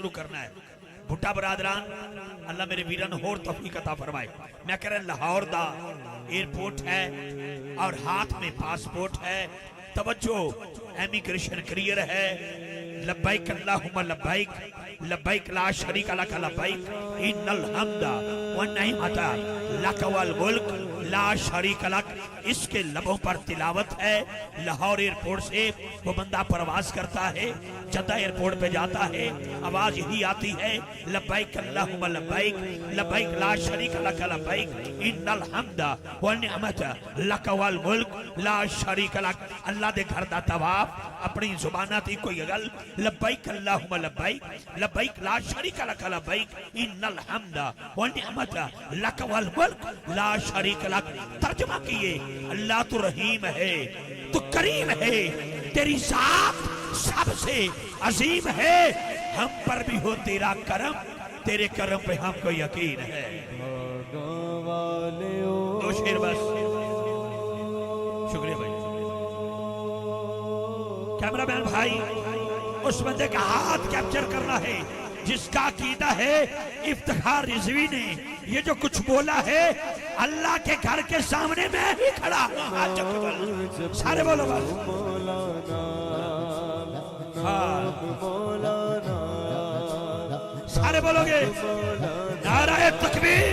शुरू करना है। भुट्टा बरादरान अल्लाह मेरे वीरन होर तौफीक अता फरमाए। मैं कह रहा लाहौर दा एयरपोर्ट है और हाथ में पासपोर्ट है। तवज्जो, इमिग्रेशन क्लियर है। लब्बैक अल्लाहुम्मा लब्बैक, लब्बैक ला शरीका लक लब्बैक, इन्नल हम्दा व निअमता लक वल मुल्क ला शरीका लक। इसके लबों पर तिलावत है। लाहौर एयरपोर्ट से वो बंदा प्रवास करता है, जद्दा एयरपोर्ट पे जाता है, आवाज यही आती है लब्बैक अल्लाहुम्मा लब्बैक, लब्बैक ला शरीका लक लब्बैक, इन्नल हम्दा व निअमता लक वल मुल्क ला शरीका लक। अल्लाह दे घर दा तवाफ अपनी जुबाना ती कोई गल लब्बैक अल्लाहुम्मा लब्बैक, लब्बैक ला शरीका लक लब्बैक, इन्नल हम्दा व निअमता लक वल मुल्क ला शरीका लक। तर्जुमा किए, अल्लाह तो रहीम है, तो करीम है, तेरी जात सबसे अजीम है, हम पर भी हो तेरा करम, तेरे करम पे हमको यकीन है। दो शेर बस। शुक्रिया भाई। कैमरामैन भाई, उस बंदे का हाथ कैप्चर करना है जिसका अकीदा है इफ्तिखार रिजवी ने ये जो कुछ बोला है अल्लाह के घर के सामने मैं ही खड़ा हूं। सारे बोलो बस। सारे बोलोगे नाराए तकबीर,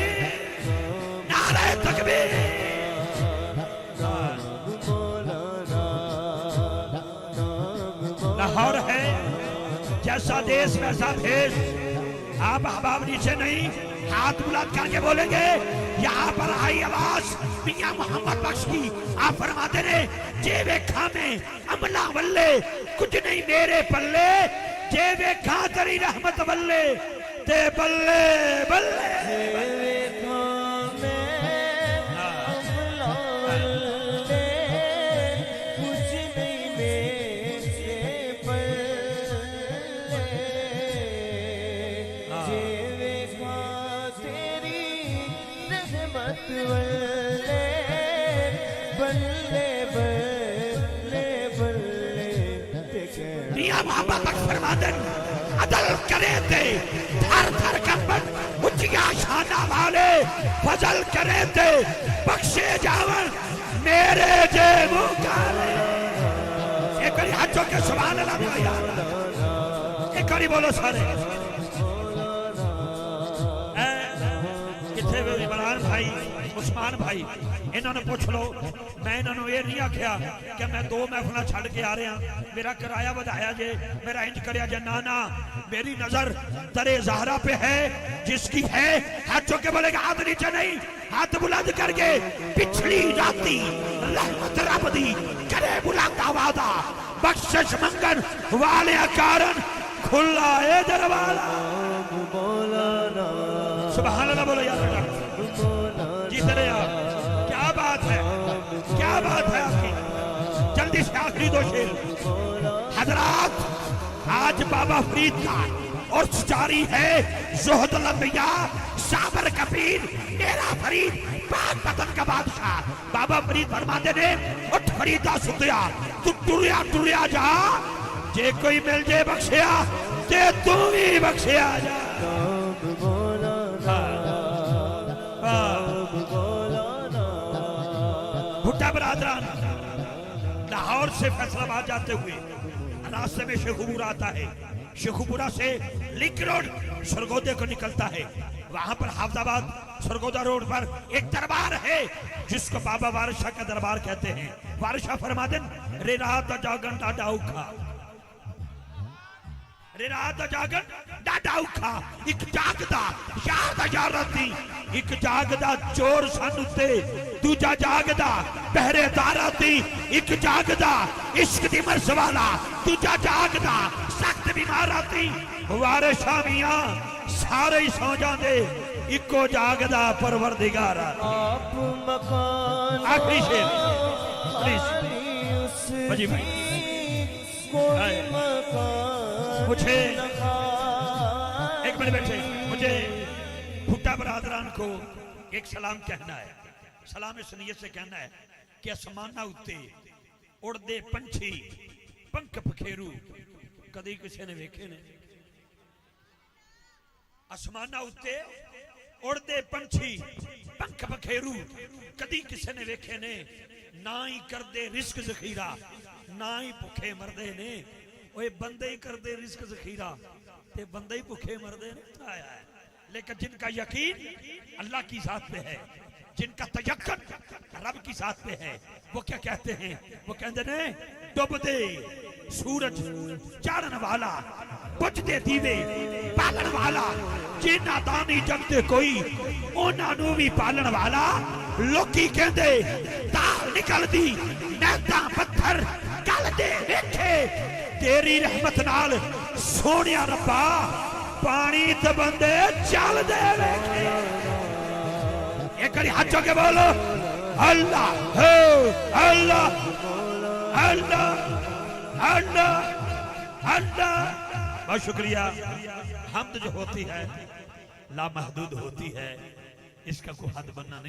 नाराए तकबीर। लाहौर है जैसा देश वैसा भेष। आप अहबाब नीचे नहीं, हाथ बुलंद करके बोलेंगे। यहाँ पर आई आवाज मियां मोहम्मद बख्श की। आप फरमाते ने जे वेखा में अमला वल्ले, कुछ नहीं मेरे पल्ले, जे वेखा तेरी रहमत वल्ले, ते बल्ले बल्ले। अदल करे थे थर थर कंबन, उचिया शाना वाले फजल करे थे, बख्शे जावन मेरे जे मुकाले। एक बारी हाथों के सुभान अल्लाह बोलो यार, एक बारी बोलो सारे। किथे भी इमरान भाई, उस्मान भाई, इन्होंने पूछ लो। मैं इन्होंने ये नहीं आख्या कि मैं 2 महफिल छड़ के आ रहा, मेरा किराया बढ़ाया जे, मेरा इंज करया जे। ना ना, मेरी नजर दरे ज़हरा पे है, जिसकी है हाथों के बोलेगा हाथ नीचे नहीं, हाथ बुलंद करके पिछली राती रहमत रब दी करे बुलंद आवाज़ा, बख्शिश मंगन वाले कारण खुला है दरवाजा। सुभान अल्लाह बोलो यार। जीतने आप, क्या बात है, क्या बात है आपकी। जल्दी से आखिरी 2 शेर। हजरात, आज बाबा फरीद का और जारी है ज़ुहद लंबिया साबर कबीर, मेरा फरीद पाक वतन का बादशाह। बाबा फरीद फरमाते ने उठ फरीदा सुतिया, तू टुरिया टुरिया जा, जे कोई मिल जाए बख्शिया ते तू भी बख्शिया जा। भुट्टा बरादरान लाहौर से फैसलाबाद जाते हुए रास्ते में शेखुपुरा आता है। शेखुपुरा से लिंक रोड सरगोदे को निकलता है। वहां पर हाफजाबाद सरगोदा रोड पर एक दरबार है जिसको बाबा वारशाह का दरबार कहते हैं। वारशाह फरमाते रे रात जागन डाडा उखा, रे रात जागन डाडा उखा, एक जागदा याद यारती, एक जागदा चोर सन उत्ते, दूजा जागदा पहरेदार ती, एक जागदा इश्क दी मर्ज़ वाला, दूजा जागदा सख्त बीमार ती। वारशाह मियां सारे ही सौ जाते, इको जागदा परवरदिगार। आप मकान आखिरी शेर प्लीज भाई। मुझे एक मिनट बैठे, मुझे भुट्टा बरादरान को एक सलाम कहना है। सलाम इस नीयत से कहना है कि आसमाना उत्ते उड़दे पंछी पंख पखेरू कदी किसी ने वेखे ने? आसमाना उत्ते उड़दे पंछी पंख बखेरू कदी किसी ने वेखे ने, ना ही करदे रिस्क जखीरा, ना ही भुखे मरदे ने। ओए बंदे ही करदे रिस्क जखीरा ते बंदे ही भुखे मरदे ने। आया है। लेकिन जिनका यकीन अल्लाह की जात पे है, जिनका तयक्कुन रब की जात पे है, वो क्या कहते हैं? वो कहते ने डुबदे सूरज चाड़न वाला, बुझदे दीवे पालन वाला, जिन्ना दानी जगते कोई उन्हां नूं भी पालन वाला। लोकी कहंदे ताल निकलदी नैतां पत्थर गल दे वेखे, तेरी रहमत नाल सोहणिया रब्बा पानी ते बंदे चलदे वेखे। एक बारी हाथ चौके बोलो अल्लाह हो अल्लाह अल्लाह अल्लाह अल्लाह। बहुत शुक्रिया। हमद जो होती है लामहदूद होती है, इसका कोई हद बनना नहीं।